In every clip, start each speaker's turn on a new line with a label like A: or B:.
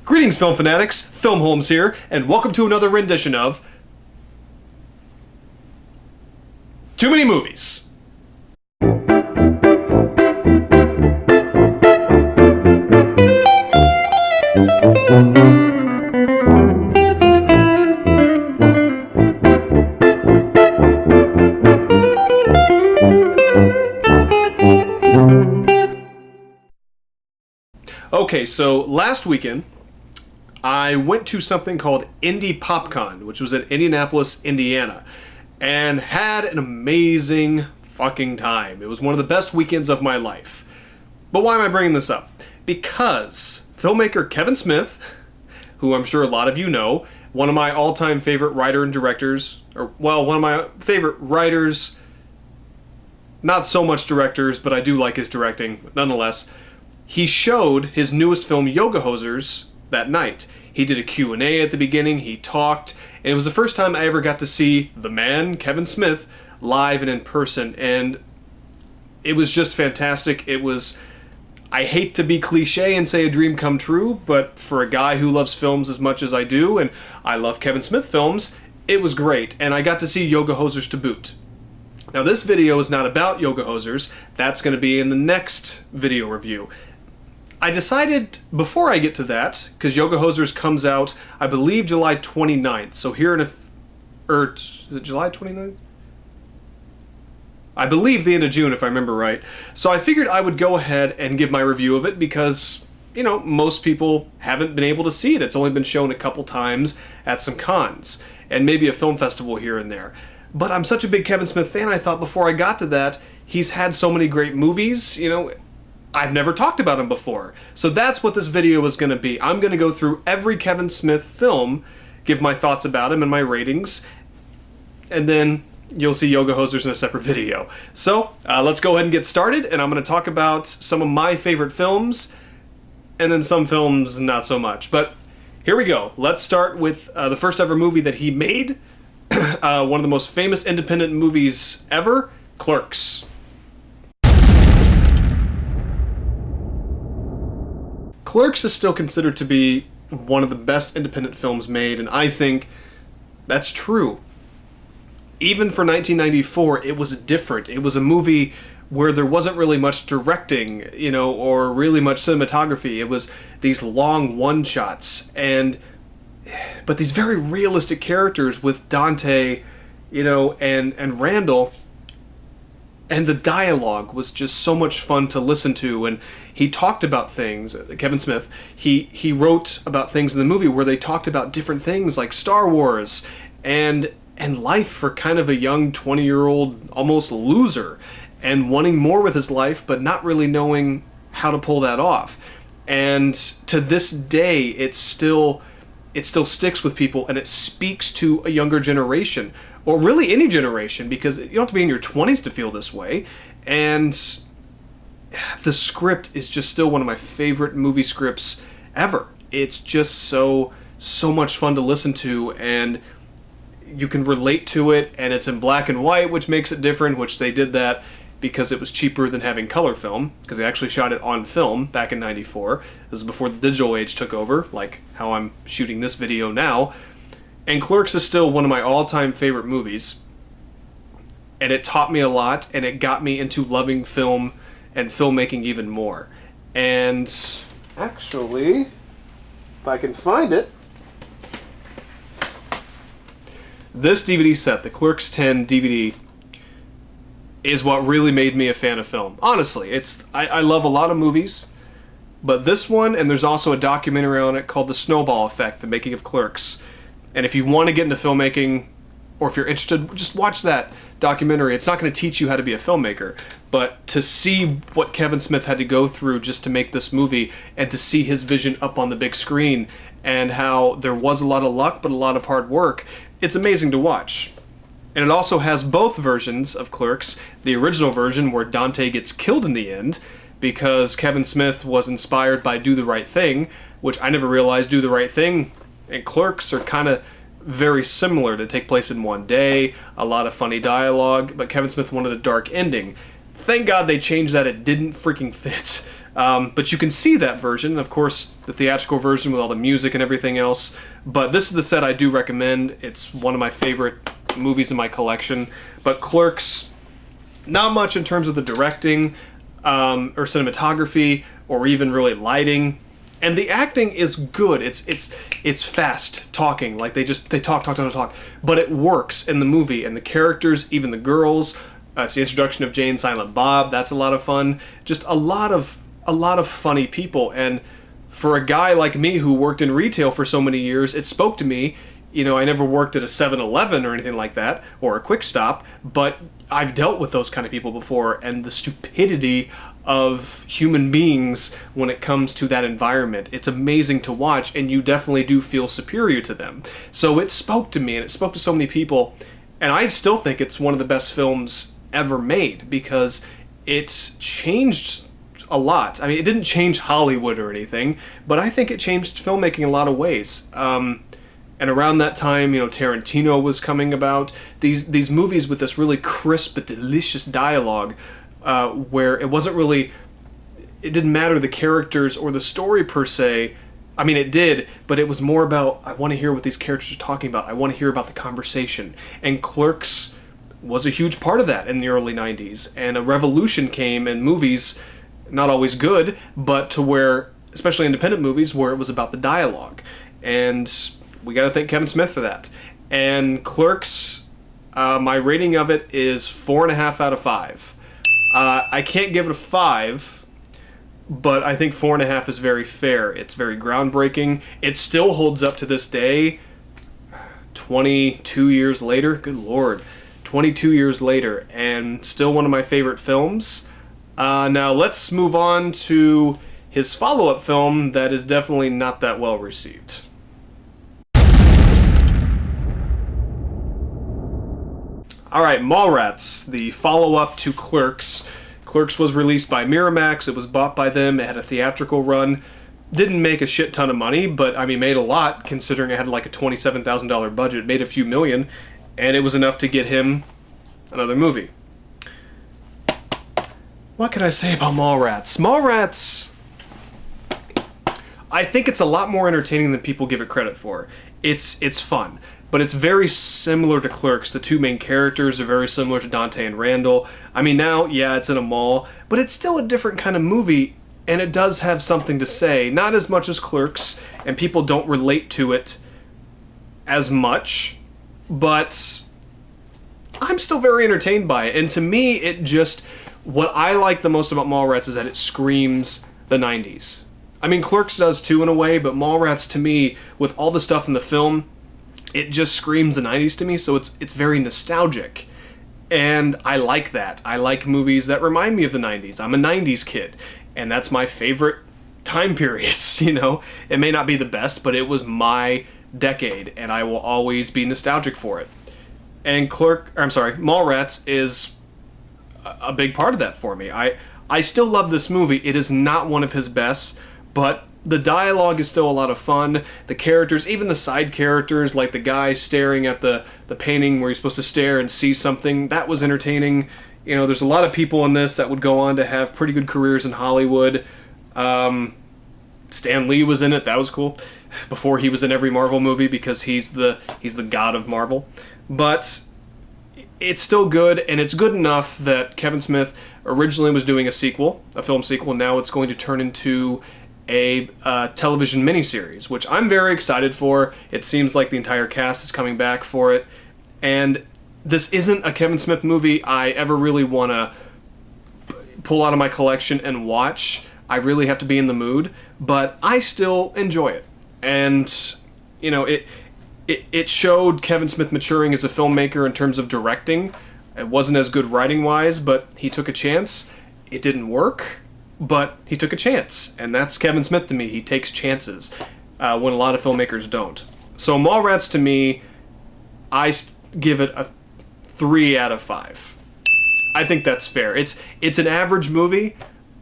A: Greetings, film fanatics. Filmholmes here, and welcome to another rendition of Too Many Movies. Okay, so last weekend, I went to something called Indie PopCon, which was in Indianapolis, Indiana, and had an amazing fucking time. It was one of the best weekends of my life. But why am I bringing this up? Because filmmaker Kevin Smith, who I'm sure a lot of you know, one of my all-time favorite writer and directors, one of my favorite writers, not so much directors, but I do like his directing, but nonetheless, he showed his newest film, Yoga Hosers, that night. He did a Q&A at the beginning, he talked, and it was the first time I ever got to see the man, Kevin Smith, live and in person, and it was just fantastic. It was, I hate to be cliche and say a dream come true, but for a guy who loves films as much as I do, and I love Kevin Smith films, it was great, and I got to see Yoga Hosers to boot. Now this video is not about Yoga Hosers, that's going to be in the next video review. I decided, before I get to that, because Yoga Hosers comes out, I believe, July 29th. So here in is it July 29th? I believe the end of June, if I remember right. So I figured I would go ahead and give my review of it because, you know, most people haven't been able to see it. It's only been shown a couple times at some cons, and maybe a film festival here and there. But I'm such a big Kevin Smith fan, I thought before I got to that, he's had so many great movies, you know, I've never talked about him before. So that's what this video is going to be. I'm going to go through every Kevin Smith film, give my thoughts about him and my ratings, and then you'll see Yoga Hosers in a separate video. So let's go ahead and get started, and I'm going to talk about some of my favorite films, and then some films not so much. But here we go. Let's start with the first ever movie that he made, one of the most famous independent movies ever, Clerks. Clerks is still considered to be one of the best independent films made, and I think that's true. Even for 1994, it was different. It was a movie where there wasn't really much directing, you know, or really much cinematography. It was these long one-shots, but these very realistic characters with Dante, you know, and Randall. And the dialogue was just so much fun to listen to, and he talked about things, Kevin Smith, he wrote about things in the movie where they talked about different things like Star Wars and life for kind of a young 20-year-old almost loser, and wanting more with his life but not really knowing how to pull that off. And to this day, it still sticks with people, and it speaks to a younger generation, or really any generation, because you don't have to be in your 20s to feel this way. And the script is just still one of my favorite movie scripts ever. It's just so much fun to listen to, and you can relate to it, and it's in black and white, which makes it different, which they did that because it was cheaper than having color film, because they actually shot it on film back in '94. This is before the digital age took over, like how I'm shooting this video now. And Clerks is still one of my all-time favorite movies, and it taught me a lot, and it got me into loving film and filmmaking even more. And actually, if I can find it, this DVD set, the Clerks 10 DVD, is what really made me a fan of film. Honestly, I love a lot of movies, but this one, and there's also a documentary on it called The Snowball Effect, The Making of Clerks. And if you want to get into filmmaking, or if you're interested, just watch that documentary. It's not going to teach you how to be a filmmaker, but to see what Kevin Smith had to go through just to make this movie, and to see his vision up on the big screen, and how there was a lot of luck, but a lot of hard work, it's amazing to watch. And it also has both versions of Clerks, the original version where Dante gets killed in the end, because Kevin Smith was inspired by Do the Right Thing, which I never realized Do the Right Thing and Clerks are kind of very similar, to take place in one day, a lot of funny dialogue, but Kevin Smith wanted a dark ending. Thank God they changed that. It didn't freaking fit. But you can see that version, of course, the theatrical version with all the music and everything else. But this is the set I do recommend. It's one of my favorite movies in my collection. But Clerks, not much in terms of the directing or cinematography or even really lighting. And the acting is good. It's fast talking, like they talk, but it works in the movie. And the characters, even the girls, it's the introduction of Jay and Silent Bob. That's a lot of fun. Just a lot of funny people. And for a guy like me who worked in retail for so many years, it spoke to me. You know, I never worked at a 7-Eleven or anything like that, or a Quick Stop, but I've dealt with those kind of people before, and the stupidity of human beings when it comes to that environment. It's amazing to watch, and you definitely do feel superior to them. So it spoke to me, and it spoke to so many people, and I still think it's one of the best films ever made, because it's changed a lot. I mean, it didn't change Hollywood or anything, but I think it changed filmmaking in a lot of ways. And around that time, you know, Tarantino was coming about. These movies with this really crisp but delicious dialogue, where it didn't matter the characters or the story per se. I mean, it did, but it was more about, I want to hear what these characters are talking about. I want to hear about the conversation. And Clerks was a huge part of that in the early 90s. And a revolution came in movies, not always good, but to where, especially independent movies, where it was about the dialogue. And we got to thank Kevin Smith for that. And Clerks, my rating of it is 4.5 out of 5. I can't give it a 5, but I think 4.5 is very fair. It's very groundbreaking. It still holds up to this day, 22 years later. Good Lord. 22 years later, and still one of my favorite films. Now let's move on to his follow-up film that is definitely not that well received. Alright, Mallrats, the follow-up to Clerks. Clerks was released by Miramax, it was bought by them, it had a theatrical run. Didn't make a shit ton of money, but I mean made a lot considering it had like a $27,000 budget. It made a few million, and it was enough to get him another movie. What can I say about Mallrats? Mallrats, I think it's a lot more entertaining than people give it credit for. It's fun, but it's very similar to Clerks. The two main characters are very similar to Dante and Randall. I mean, now, yeah, it's in a mall, but it's still a different kind of movie, and it does have something to say. Not as much as Clerks, and people don't relate to it as much, but I'm still very entertained by it. And to me, what I like the most about Mallrats is that it screams the 90s. I mean, Clerks does too in a way, but Mallrats to me, with all the stuff in the film, it just screams the 90s to me, so it's very nostalgic. And I like that. I like movies that remind me of the 90s. I'm a 90s kid, and that's my favorite time periods, you know? It may not be the best, but it was my decade, and I will always be nostalgic for it. And Mallrats is a big part of that for me. I still love this movie. It is not one of his best, but the dialogue is still a lot of fun. The characters, even the side characters, like the guy staring at the painting where you're supposed to stare and see something, that was entertaining. You know, there's a lot of people in this that would go on to have pretty good careers in Hollywood. Stan Lee was in it. That was cool. Before he was in every Marvel movie because he's the god of Marvel. But it's still good, and it's good enough that Kevin Smith originally was doing a film sequel. Now it's going to turn into a television miniseries, which I'm very excited for. It seems like the entire cast is coming back for it. And this isn't a Kevin Smith movie I ever really want to pull out of my collection and watch. I really have to be in the mood, but I still enjoy it. And, you know, it showed Kevin Smith maturing as a filmmaker in terms of directing. It wasn't as good writing-wise, but he took a chance. It didn't work, but he took a chance. And that's Kevin Smith to me. He takes chances when a lot of filmmakers don't. So Mallrats, to me, I give it a 3 out of 5. I think that's fair. It's an average movie.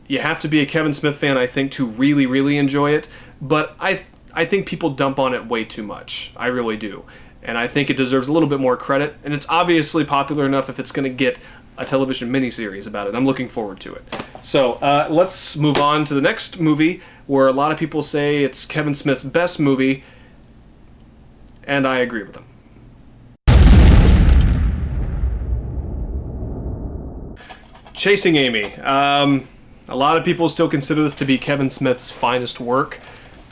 A: You have to be a Kevin Smith fan, I think, to really, really enjoy it. But I think people dump on it way too much. I really do. And I think it deserves a little bit more credit. And it's obviously popular enough if it's going to get a television miniseries about it. I'm looking forward to it. So let's move on to the next movie, where a lot of people say it's Kevin Smith's best movie, and I agree with them. Chasing Amy. A lot of people still consider this to be Kevin Smith's finest work,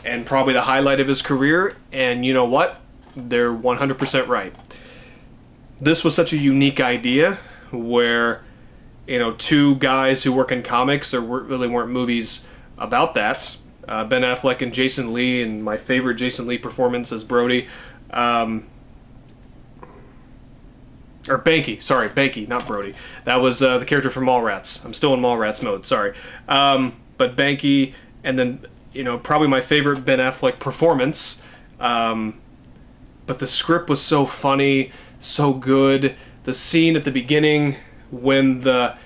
A: and probably the highlight of his career, and you know what? They're 100% right. This was such a unique idea, where, you know, two guys who work in comics, or really weren't movies about that, Ben Affleck and Jason Lee, and my favorite Jason Lee performance as Brody, or Banky, not Brody. That was the character from Mallrats. I'm still in Mallrats mode, sorry. But Banky, and then, you know, probably my favorite Ben Affleck performance. But the script was so funny, so good. The scene at the beginning when the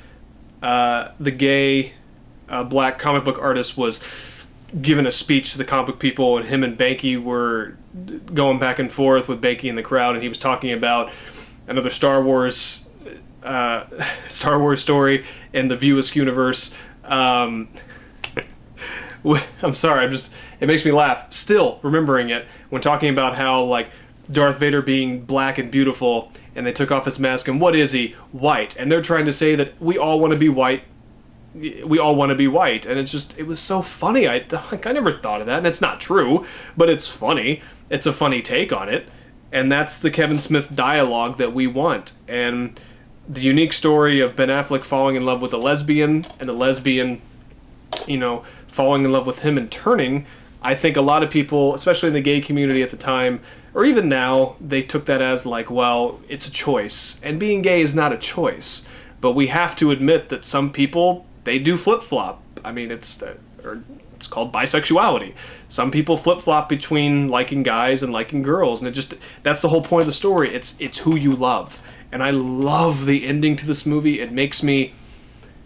A: gay black comic book artist was giving a speech to the comic book people, and him and Banky were going back and forth with Banky in the crowd, and he was talking about another Star Wars story in the View Askew universe. I'm sorry, it makes me laugh still remembering it, when talking about how, like, Darth Vader being black and beautiful, and they took off his mask, and what is he? White. And they're trying to say that we all want to be white. We all want to be white. And it was so funny. I never thought of that, and it's not true, but it's funny. It's a funny take on it. And that's the Kevin Smith dialogue that we want. And the unique story of Ben Affleck falling in love with a lesbian, and the lesbian, you know, falling in love with him and turning, I think a lot of people, especially in the gay community at the time, or even now, they took that as like, well, it's a choice. And being gay is not a choice. But we have to admit that some people, they do flip-flop. I mean, it's called bisexuality. Some people flip-flop between liking guys and liking girls, and that's the whole point of the story. It's who you love. And I love the ending to this movie. It makes me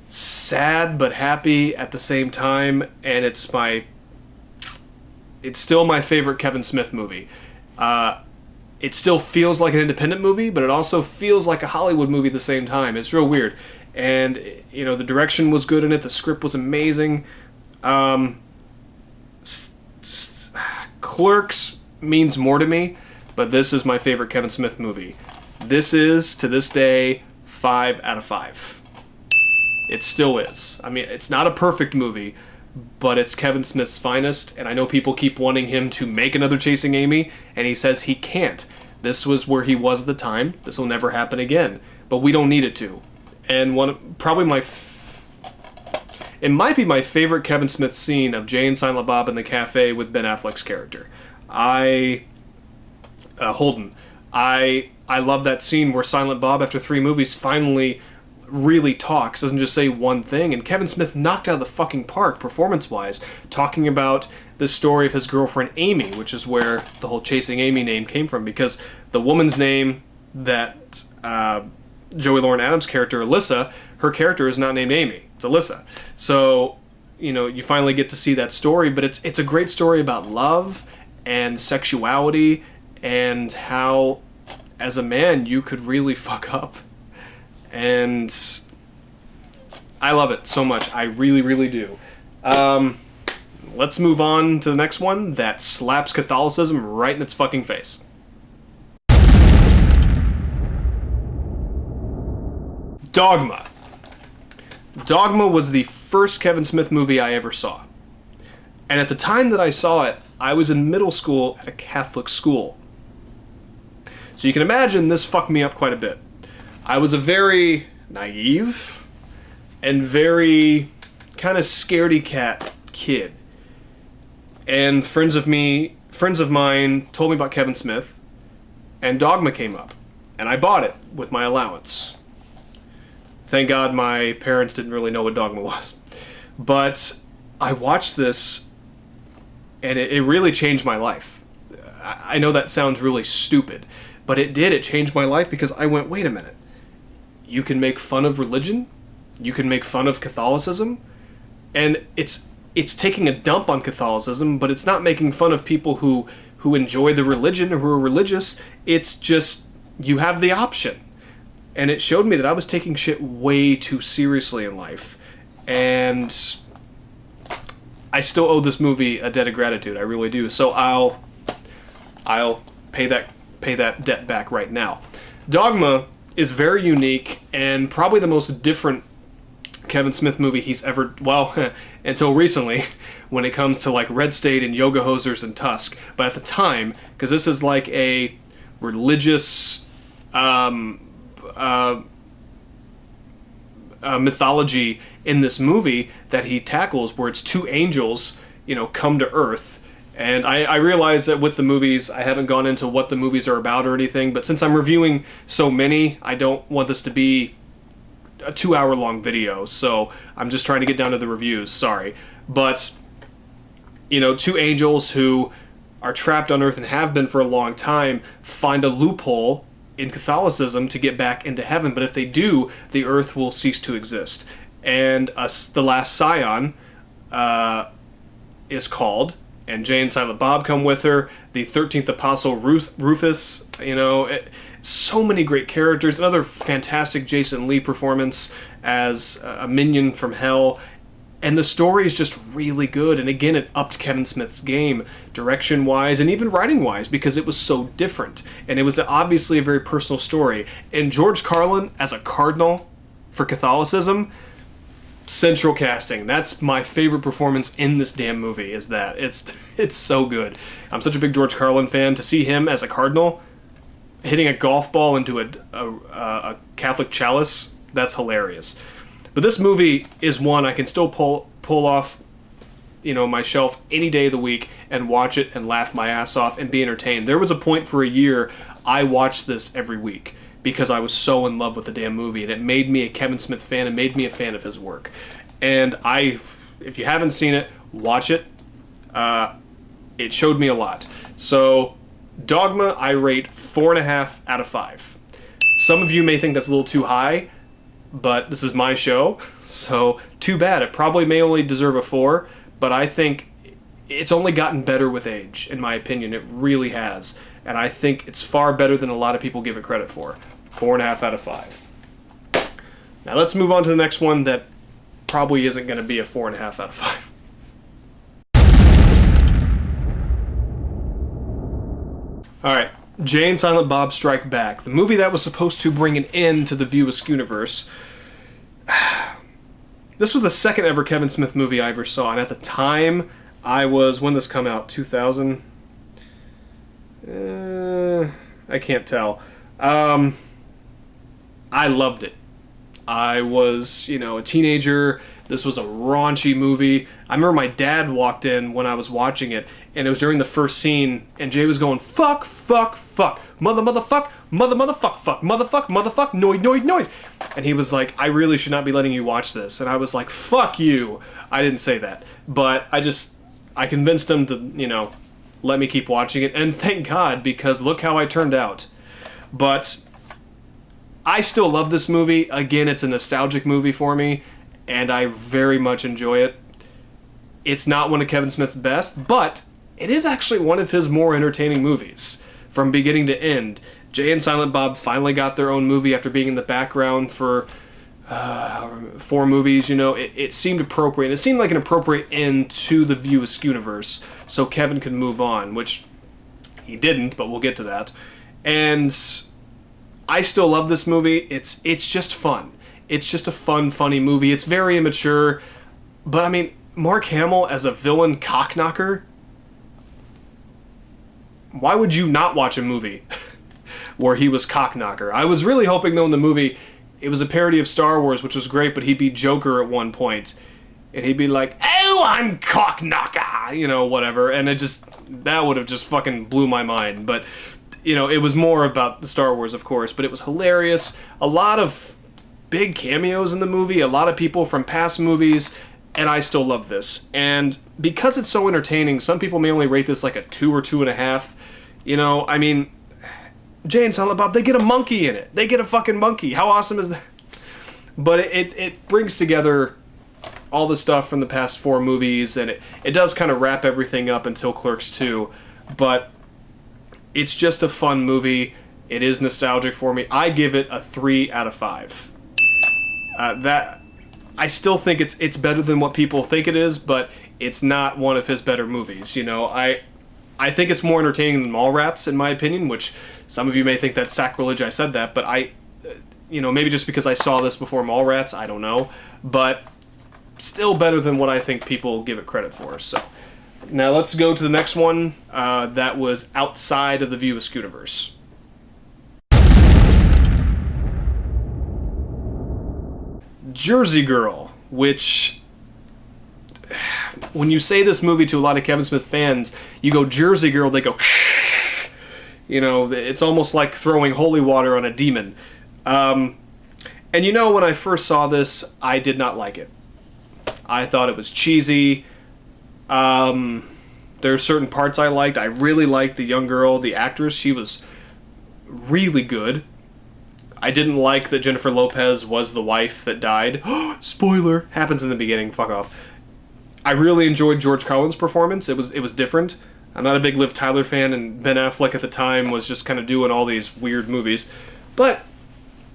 A: sad but happy at the same time, and it's still my favorite Kevin Smith movie. It still feels like an independent movie, but it also feels like a Hollywood movie at the same time. It's real weird. And, you know, the direction was good in it. The script was amazing. Clerks means more to me, but this is my favorite Kevin Smith movie. This is, to this day, 5 out of 5. It still is. I mean, it's not a perfect movie, but it's Kevin Smith's finest, and I know people keep wanting him to make another Chasing Amy, and he says he can't. This was where he was at the time. This will never happen again, but we don't need it to. And it might be my favorite Kevin Smith scene of Jay and Silent Bob in the cafe with Ben Affleck's character. Holden. I love that scene where Silent Bob, after 3 movies, finally really talks, doesn't just say one thing, and Kevin Smith knocked out of the fucking park performance-wise, talking about the story of his girlfriend Amy, which is where the whole Chasing Amy name came from, because the woman's name that Joey Lauren Adams' character, Alyssa, her character is not named Amy, it's Alyssa. So, you know, you finally get to see that story, but it's a great story about love and sexuality, and how, as a man, you could really fuck up. And I love it so much. I really, really do. Let's move on to the next one that slaps Catholicism right in its fucking face. Dogma. Dogma was the first Kevin Smith movie I ever saw. And at the time that I saw it, I was in middle school at a Catholic school. So you can imagine this fucked me up quite a bit. I was a very naive and very kind of scaredy cat kid. And friends of mine told me about Kevin Smith, and Dogma came up, and I bought it with my allowance. Thank God my parents didn't really know what Dogma was. But I watched this, and it really changed my life. I know that sounds really stupid, but it did. It changed my life, because I went, wait a minute. You can make fun of religion, you can make fun of Catholicism, and it's taking a dump on Catholicism, but it's not making fun of people who enjoy the religion or who are religious. It's just, you have the option. and it showed me that I was taking shit way too seriously in life. And I still owe this movie a debt of gratitude. I really do. So I'll pay that debt back right now. Dogma is very unique and probably the most different Kevin Smith movie he's ever, well, until recently, when it comes to like Red State and Yoga Hosers and Tusk. But at the time, because this is like a religious mythology in this movie that he tackles, where it's two angels, come to Earth. And I realize that with the movies, I haven't gone into what the movies are about or anything, but since I'm reviewing so many, I don't want this to be a 2-hour-long video, so I'm just trying to get down to the reviews, sorry. But, two angels who are trapped on Earth and have been for a long time find a loophole in Catholicism to get back into heaven, but if they do, the Earth will cease to exist. And the last Scion is called, and Jay and Silent Bob come with her, the 13th Apostle Rufus, so many great characters, another fantastic Jason Lee performance as a minion from hell, and the story is just really good, and again, it upped Kevin Smith's game, direction-wise, and even writing-wise, because it was so different, and it was obviously a very personal story, and George Carlin as a cardinal for Catholicism, central casting. That's my favorite performance in this damn movie, is that. It's so good. I'm such a big George Carlin fan. To see him as a cardinal hitting a golf ball into a Catholic chalice, that's hilarious. But this movie is one I can still pull off, my shelf any day of the week and watch it and laugh my ass off and be entertained. There was a point for a year I watched this every week because I was so in love with the damn movie, and it made me a Kevin Smith fan and made me a fan of his work. And if you haven't seen it, watch it. It showed me a lot. So, Dogma, I rate 4.5 out of 5. Some of you may think that's a little too high, but this is my show, so too bad. It probably may only deserve a 4, but I think it's only gotten better with age, in my opinion. It really has. And I think it's far better than a lot of people give it credit for. 4.5 out of 5. Now let's move on to the next one that probably isn't going to be a 4.5 out of 5. Alright, Jay and Silent Bob Strike Back. The movie that was supposed to bring an end to the View Askew-niverse. This was the second ever Kevin Smith movie I ever saw, and at the time, I was, when did this come out? 2000? I can't tell. I loved it. I was, a teenager. This was a raunchy movie. I remember my dad walked in when I was watching it, and it was during the first scene, and Jay was going, fuck, fuck, fuck, motherfuck, fuck, motherfuck, noid. And he was like, I really should not be letting you watch this. And I was like, fuck you. I didn't say that. But I convinced him to, let me keep watching it, and thank God, because look how I turned out. But I still love this movie. Again, it's a nostalgic movie for me, and I very much enjoy it. It's not one of Kevin Smith's best, but it is actually one of his more entertaining movies, from beginning to end. Jay and Silent Bob finally got their own movie after being in the background for 4 movies. It seemed appropriate. It seemed like an appropriate end to the View Askew-niverse, so Kevin could move on, which he didn't, but we'll get to that. And I still love this movie. It's just fun. It's just a fun, funny movie. It's very immature, but I mean, Mark Hamill as a villain cockknocker? Why would you not watch a movie where he was cockknocker? I was really hoping, though, in the movie, it was a parody of Star Wars, which was great, but he'd be Joker at one point, and he'd be like, oh, I'm cockknocker, whatever, and that would have just fucking blew my mind, but, it was more about the Star Wars, of course, but it was hilarious. A lot of big cameos in the movie, a lot of people from past movies, and I still love this. And because it's so entertaining, some people may only rate this like a 2 or 2.5. I mean, Jay and Silent Bob, they get a monkey in it. They get a fucking monkey. How awesome is that? But it brings together all the stuff from the past 4 movies, and it does kind of wrap everything up until Clerks 2. But it's just a fun movie, It is nostalgic for me. I give it a 3 out of 5. That I still think it's better than what people think it is, but it's not one of his better movies. You know, I think it's more entertaining than Mallrats, in my opinion, which some of you may think that's sacrilege I said that, but you know, maybe just because I saw this before Mallrats, I don't know, but still better than what I think people give it credit for. So now let's go to the next one that was outside of the View Askewniverse. Jersey Girl, which, when you say this movie to a lot of Kevin Smith fans, you go Jersey Girl, they go, you know, it's almost like throwing holy water on a demon. And you know, when I first saw this, I did not like it. I thought it was cheesy. There are certain parts I liked. I really liked the young girl, the actress. She was really good. I didn't like that Jennifer Lopez was the wife that died. Spoiler! Happens in the beginning. Fuck off. I really enjoyed George Carlin's performance. It was different. I'm not a big Liv Tyler fan, and Ben Affleck at the time was just kind of doing all these weird movies. But,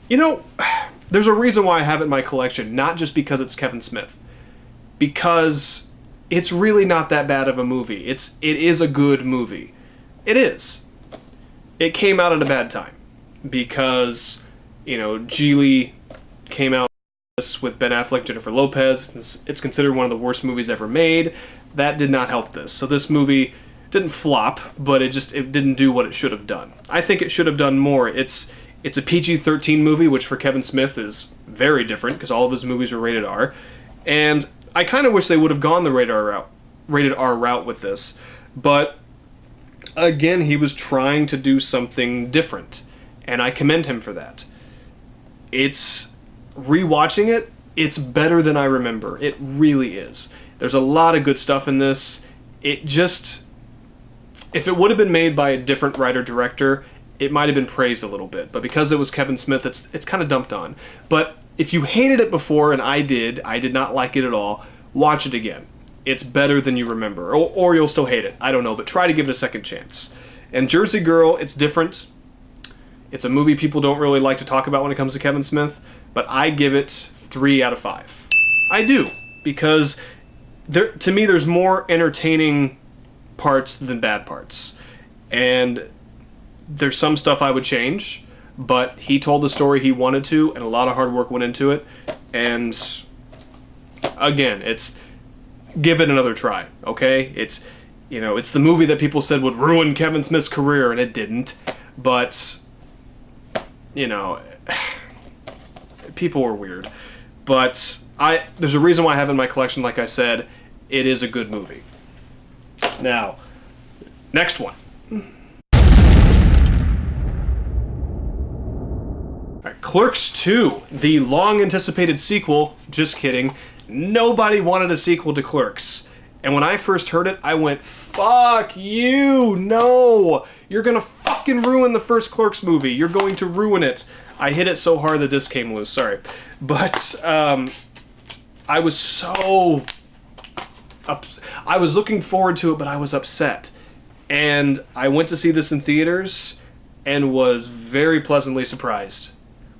A: you know, there's a reason why I have it in my collection, not just because it's Kevin Smith. Because it's really not that bad of a movie. It is a good movie. It is. It came out at a bad time. Because, you know, Geely came out with Ben Affleck, Jennifer Lopez. It's considered one of the worst movies ever made. That did not help this. So this movie didn't flop, but it didn't do what it should have done. I think it should have done more. It's a PG-13 movie, which for Kevin Smith is very different because all of his movies are rated R. And I kind of wish they would have gone the rated R route with this. But again, he was trying to do something different, and I commend him for that. Rewatching it, it's better than I remember. It really is. There's a lot of good stuff in this. If it would have been made by a different writer-director, it might have been praised a little bit. But because it was Kevin Smith, it's kind of dumped on. But if you hated it before, and I did not like it at all, watch it again. It's better than you remember. Or you'll still hate it. I don't know, but try to give it a second chance. And Jersey Girl, it's different. It's a movie people don't really like to talk about when it comes to Kevin Smith, but I give it 3 out of 5. I do, because to me there's more entertaining parts than bad parts. And there's some stuff I would change, but he told the story he wanted to, and a lot of hard work went into it. And again, give it another try, okay? It's the movie that people said would ruin Kevin Smith's career, and it didn't. But, you know, people were weird. But there's a reason why I have it in my collection, like I said. It is a good movie. Now, next one. Alright, Clerks 2, the long-anticipated sequel. Just kidding. Nobody wanted a sequel to Clerks. And when I first heard it, I went, fuck you, no! You're gonna fucking ruin the first Clerks movie. You're going to ruin it. I hit it so hard the disc came loose, sorry. But, I was so... I was looking forward to it, but I was upset. And I went to see this in theaters and was very pleasantly surprised.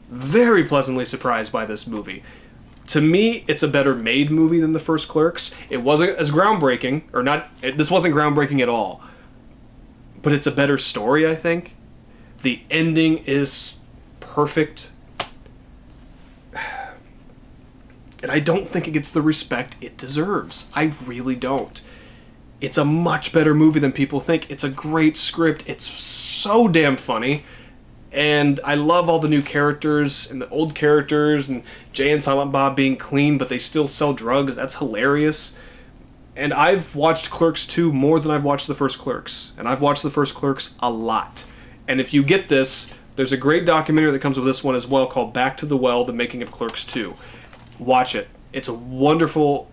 A: Very pleasantly surprised by this movie. To me, it's a better made movie than the first Clerks. It wasn't as groundbreaking, or not, this wasn't groundbreaking at all. But it's a better story, I think. The ending is perfect. And I don't think it gets the respect it deserves. I really don't. It's a much better movie than people think. It's a great script. It's so damn funny. And I love all the new characters and the old characters and Jay and Silent Bob being clean, but they still sell drugs. That's hilarious. And I've watched Clerks 2 more than I've watched the first Clerks. And I've watched the first Clerks a lot. And if you get this, there's a great documentary that comes with this one as well called Back to the Well, The Making of Clerks 2. Watch it. It's a wonderful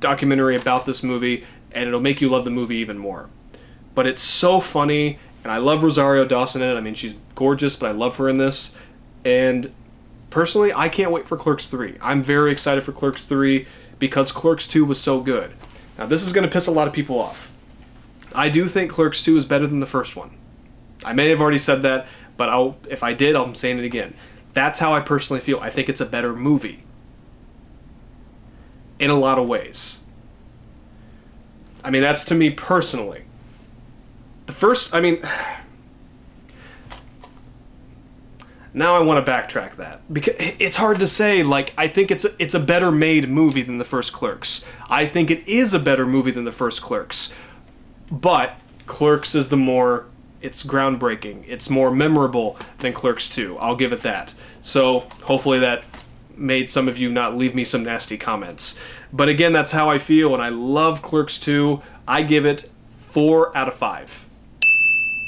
A: documentary about this movie, and it'll make you love the movie even more. But it's so funny, and I love Rosario Dawson in it. I mean, she's gorgeous, but I love her in this. And personally, I can't wait for Clerks 3. I'm very excited for Clerks 3 because Clerks 2 was so good. Now, this is going to piss a lot of people off. I do think Clerks 2 is better than the first one. I may have already said that, but if I did, I'm saying it again. That's how I personally feel. I think it's a better movie. In a lot of ways. I mean, that's to me personally. The first, I mean... Now I want to backtrack that. Because it's hard to say, like, I think it's a better made movie than the first Clerks. I think it is a better movie than the first Clerks. But Clerks is it's groundbreaking. It's more memorable than Clerks 2. I'll give it that. So hopefully that made some of you not leave me some nasty comments. But again, that's how I feel, and I love Clerks 2. I give it 4 out of 5.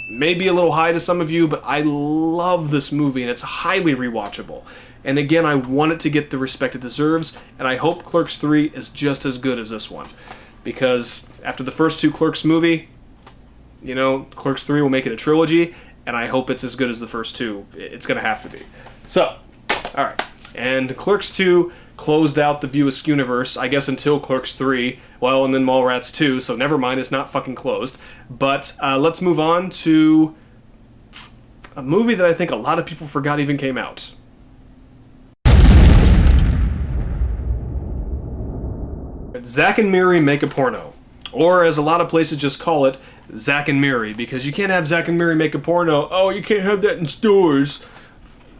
A: Maybe a little high to some of you, but I love this movie, and it's highly rewatchable. And again, I want it to get the respect it deserves, and I hope Clerks 3 is just as good as this one. Because after the first 2 Clerks movie, you know, Clerks 3 will make it a trilogy, and I hope it's as good as the first 2. It's going to have to be. So, alright. And Clerks 2 closed out the View Askew universe, I guess until Clerks 3, well, and then Mallrats 2, so never mind, it's not fucking closed. But let's move on to a movie that I think a lot of people forgot even came out. Zack and Miri Make a Porno. Or, as a lot of places just call it, Zack and Miri, because you can't have Zack and Miri make a porno. Oh, you can't have that in stores.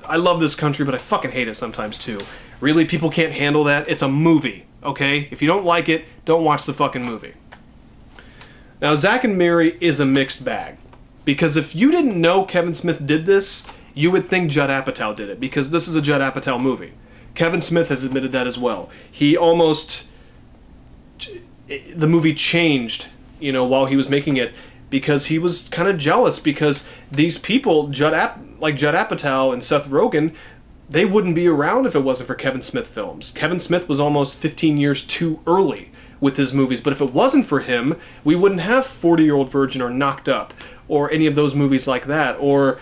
A: I love this country, but I fucking hate it sometimes too. Really, people can't handle that? It's a movie, okay? If you don't like it, don't watch the fucking movie. Now, Zack and Miri is a mixed bag. Because if you didn't know Kevin Smith did this, you would think Judd Apatow did it, because this is a Judd Apatow movie. Kevin Smith has admitted that as well. He almost... The movie changed, you know, while he was making it, because he was kind of jealous, because these people, like Judd Apatow and Seth Rogen, they wouldn't be around if it wasn't for Kevin Smith films. Kevin Smith was almost 15 years too early with his movies, but if it wasn't for him, we wouldn't have 40-Year-Old Virgin or Knocked Up, or any of those movies like that, or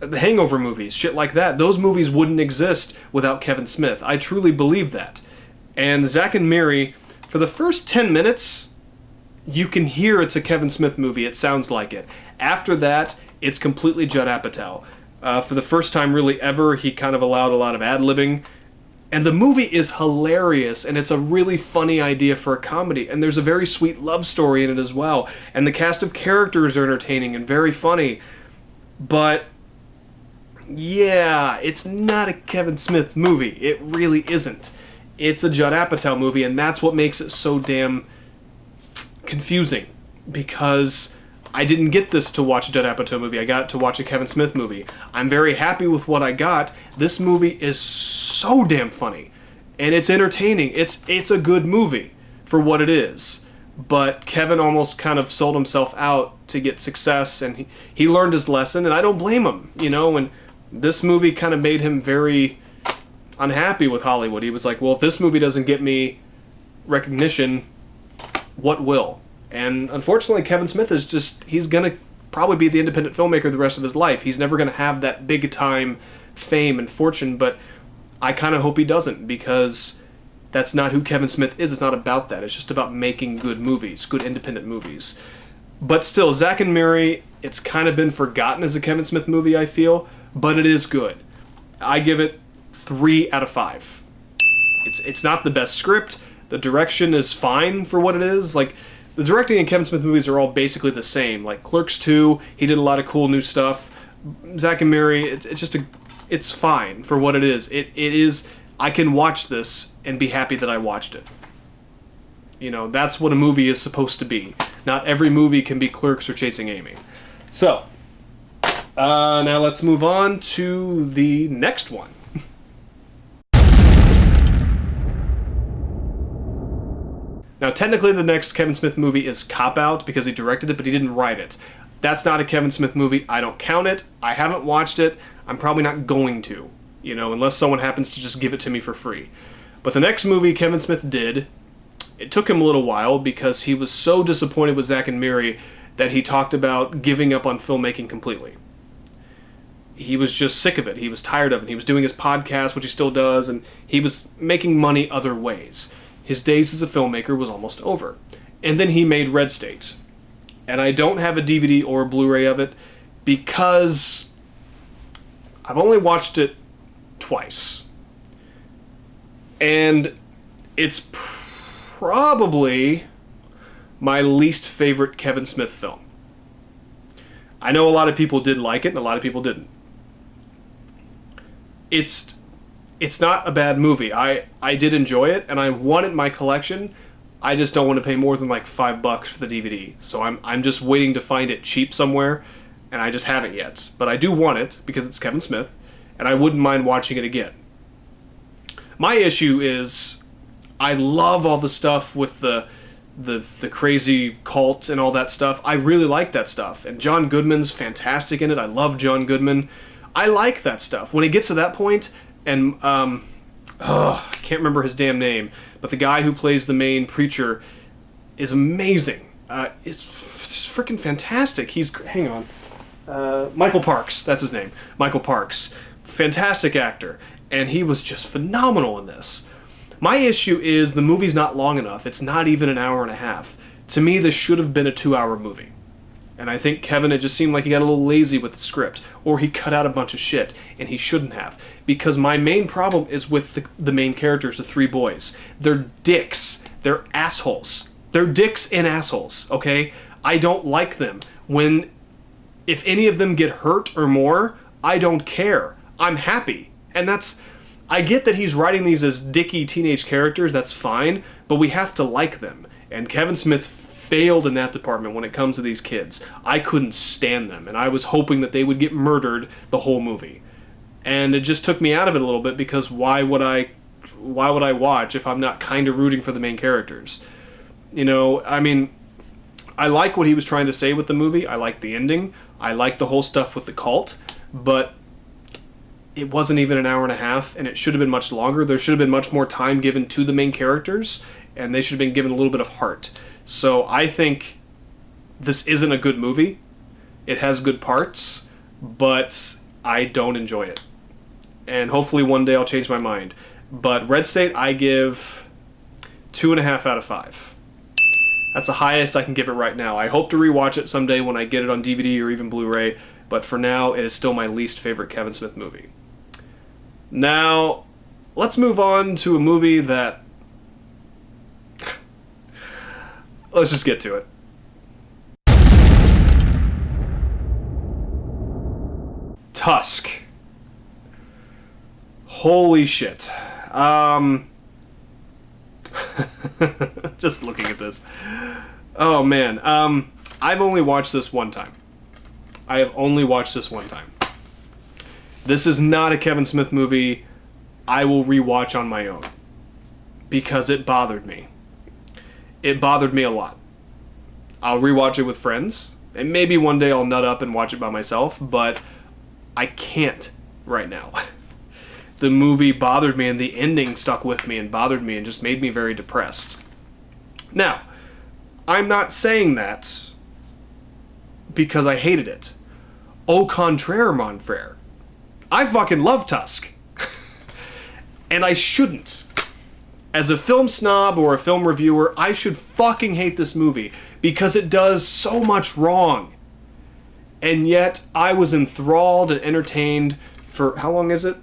A: the Hangover movies, shit like that. Those movies wouldn't exist without Kevin Smith. I truly believe that. And Zack and Miri, for the first 10 minutes, you can hear it's a Kevin Smith movie. It sounds like it. After that, it's completely Judd Apatow. For the first time really ever, he kind of allowed a lot of ad-libbing. And the movie is hilarious, and it's a really funny idea for a comedy. And there's a very sweet love story in it as well. And the cast of characters are entertaining and very funny. But, yeah, it's not a Kevin Smith movie. It really isn't. It's a Judd Apatow movie, and that's what makes it so damn confusing. Because I didn't get this to watch a Judd Apatow movie. I got it to watch a Kevin Smith movie. I'm very happy with what I got. This movie is so damn funny. And it's entertaining. It's a good movie for what it is. But Kevin almost kind of sold himself out to get success, and he learned his lesson, and I don't blame him, you know, and this movie kind of made him very unhappy with Hollywood. He was like, well, if this movie doesn't get me recognition, what will? And unfortunately, Kevin Smith is he's going to probably be the independent filmmaker the rest of his life. He's never going to have that big time fame and fortune, but I kind of hope he doesn't, because that's not who Kevin Smith is. It's not about that. It's just about making good movies, good independent movies. But still, Zack and Miri, it's kind of been forgotten as a Kevin Smith movie, I feel, but it is good. I give it 3 out of 5. It's not the best script. The direction is fine for what it is. Like, the directing in Kevin Smith movies are all basically the same. Like Clerks 2, he did a lot of cool new stuff. Zack and Miri, it's fine for what it is. It is. I can watch this and be happy that I watched it. You know, that's what a movie is supposed to be. Not every movie can be Clerks or Chasing Amy. So, now let's move on to the next one. Now, technically, the next Kevin Smith movie is Cop Out, because he directed it, but he didn't write it. That's not a Kevin Smith movie. I don't count it. I haven't watched it. I'm probably not going to, you know, unless someone happens to just give it to me for free. But the next movie Kevin Smith did, it took him a little while, because he was so disappointed with Zack and Miri that he talked about giving up on filmmaking completely. He was just sick of it. He was tired of it. He was doing his podcast, which he still does, and he was making money other ways. His days as a filmmaker was almost over. And then he made Red State. And I don't have a DVD or a Blu-ray of it because I've only watched it twice. And it's probably my least favorite Kevin Smith film. I know a lot of people did like it and a lot of people didn't. It's not a bad movie. I did enjoy it and I want it in my collection. I just don't want to pay more than like $5 for the DVD. So I'm just waiting to find it cheap somewhere, and I just haven't yet. But I do want it because it's Kevin Smith, and I wouldn't mind watching it again. My issue is I love all the stuff with the crazy cult and all that stuff. I really like that stuff. And John Goodman's fantastic in it. I love John Goodman. I like that stuff. When it gets to that point, and I can't remember his damn name, but the guy who plays the main preacher is amazing. It's freaking fantastic. Hang on. Michael Parks, that's his name. Michael Parks. Fantastic actor. And he was just phenomenal in this. My issue is the movie's not long enough. It's not even an hour and a half. To me, this should have been a 2-hour movie. And I think Kevin, it just seemed like he got a little lazy with the script. Or he cut out a bunch of shit, and he shouldn't have. Because my main problem is with the main characters, the 3 boys. They're dicks. They're assholes. They're dicks and assholes, okay? I don't like them. If any of them get hurt or more, I don't care. I'm happy. And I get that he's writing these as dicky teenage characters, that's fine, but we have to like them. And Kevin Smith failed in that department when it comes to these kids. I couldn't stand them, and I was hoping that they would get murdered the whole movie. And it just took me out of it a little bit, because why would I watch if I'm not kind of rooting for the main characters? You know, I mean, I like what he was trying to say with the movie. I like the ending. I like the whole stuff with the cult, but it wasn't even an hour and a half, and it should have been much longer. There should have been much more time given to the main characters, and they should have been given a little bit of heart. So I think this isn't a good movie. It has good parts, but I don't enjoy it. And hopefully one day I'll change my mind. But Red State, I give 2.5 out of 5. That's the highest I can give it right now. I hope to rewatch it someday when I get it on DVD or even Blu-ray, but for now, it is still my least favorite Kevin Smith movie. Now, let's move on to a movie that... Let's just get to it. Tusk. Holy shit. Just looking at this. Oh, man. I've only watched this one time. I have only watched this one time. This is not a Kevin Smith movie I will rewatch on my own, because it bothered me. It bothered me a lot. I'll rewatch it with friends, and maybe one day I'll nut up and watch it by myself, but I can't right now. The movie bothered me, and the ending stuck with me and bothered me and just made me very depressed. Now, I'm not saying that because I hated it. Au contraire, mon frere. I fucking love Tusk. And I shouldn't. As a film snob or a film reviewer, I should fucking hate this movie because it does so much wrong. And yet, I was enthralled and entertained for, how long is it?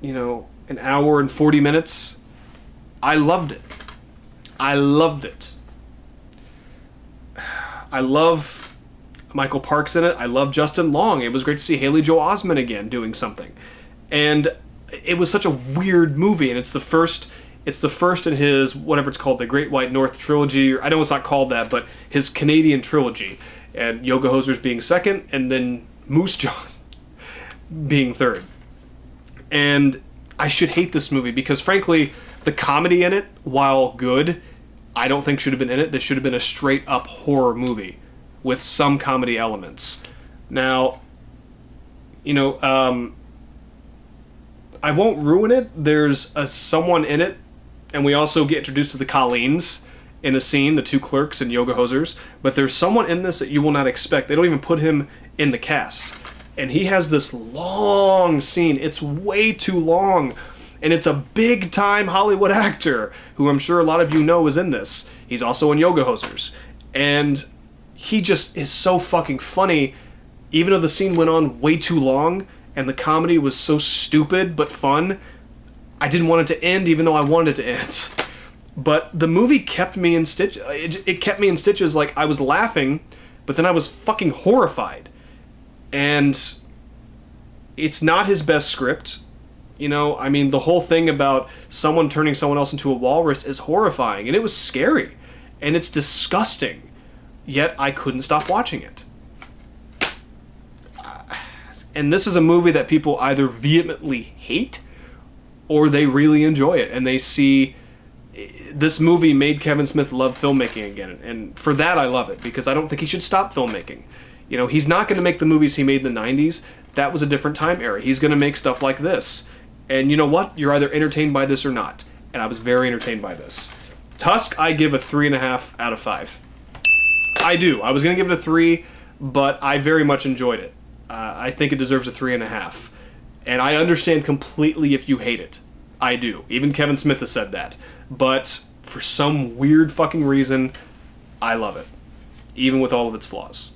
A: You know, an hour and 40 minutes. I loved it. I loved it. I love Michael Parks in it. I love Justin Long. It was great to see Haley Joel Osment again doing something. And it was such a weird movie, and it's the first in his, whatever it's called, the Great White North trilogy. I know it's not called that, but his Canadian trilogy. And Yoga Hosers being second, and then Moose Jaws being third. And I should hate this movie because, frankly, the comedy in it, while good, I don't think should have been in it. This should have been a straight-up horror movie with some comedy elements. Now, you know, I won't ruin it. There's someone in it, and we also get introduced to the Colleens in a scene, the two clerks and Yoga Hosers, but there's someone in this that you will not expect. They don't even put him in the cast. And he has this long scene. It's way too long. And it's a big-time Hollywood actor, who I'm sure a lot of you know is in this. He's also in Yoga Hosers. And he just is so fucking funny, even though the scene went on way too long and the comedy was so stupid but fun. I didn't want it to end, even though I wanted it to end. But the movie kept me in stitches. It kept me in stitches. Like, I was laughing, but then I was fucking horrified. And it's not his best script. You know, I mean, the whole thing about someone turning someone else into a walrus is horrifying, and it was scary, and it's disgusting. Yet I couldn't stop watching it. And this is a movie that people either vehemently hate or they really enjoy it, and they see this movie made Kevin Smith love filmmaking again, and for that I love it, because I don't think he should stop filmmaking. You know, he's not going to make the movies he made in the 90s. That was a different time era. He's going to make stuff like this. And you know what? You're either entertained by this or not. And I was very entertained by this. Tusk, I give a 3.5 out of 5. I do. I was going to give it a 3, but I very much enjoyed it. I think it deserves a 3.5. And I understand completely if you hate it. I do. Even Kevin Smith has said that. But for some weird fucking reason, I love it. Even with all of its flaws.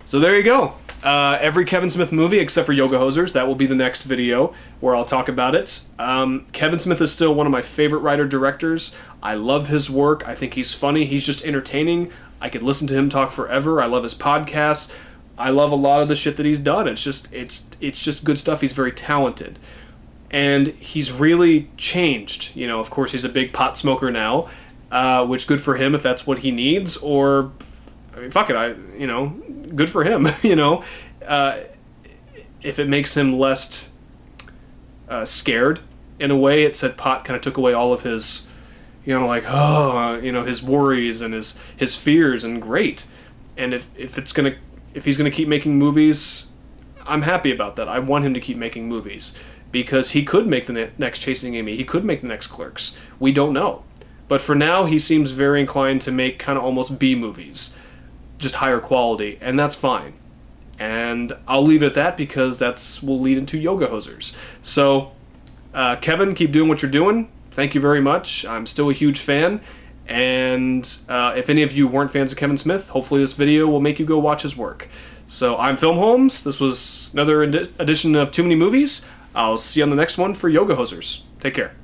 A: So there you go. Every Kevin Smith movie except for Yoga Hosers. That will be the next video where I'll talk about it. Kevin Smith is still one of my favorite writer-directors. I love his work. I think he's funny. He's just entertaining. I could listen to him talk forever. I love his podcasts. I love a lot of the shit that he's done. It's just good stuff. He's very talented. And he's really changed. You know, of course, he's a big pot smoker now, which good for him if that's what he needs, or, I mean, fuck it, good for him, you know, if it makes him less scared. In a way, it said pot kind of took away all of his, you know, like, his worries and his fears, and great. And if he's gonna keep making movies, I'm happy about that. I want him to keep making movies, because he could make the next Chasing Amy. He could make the next Clerks. We don't know. But for now, he seems very inclined to make kind of almost B movies, just higher quality, and that's fine. And I'll leave it at that, because will lead into Yoga Hosers. So, Kevin, keep doing what you're doing. Thank you very much. I'm still a huge fan. And if any of you weren't fans of Kevin Smith, hopefully this video will make you go watch his work. So I'm Filmholmes. This was another edition of Too Many Movies. I'll see you on the next one for Yoga Hosers. Take care.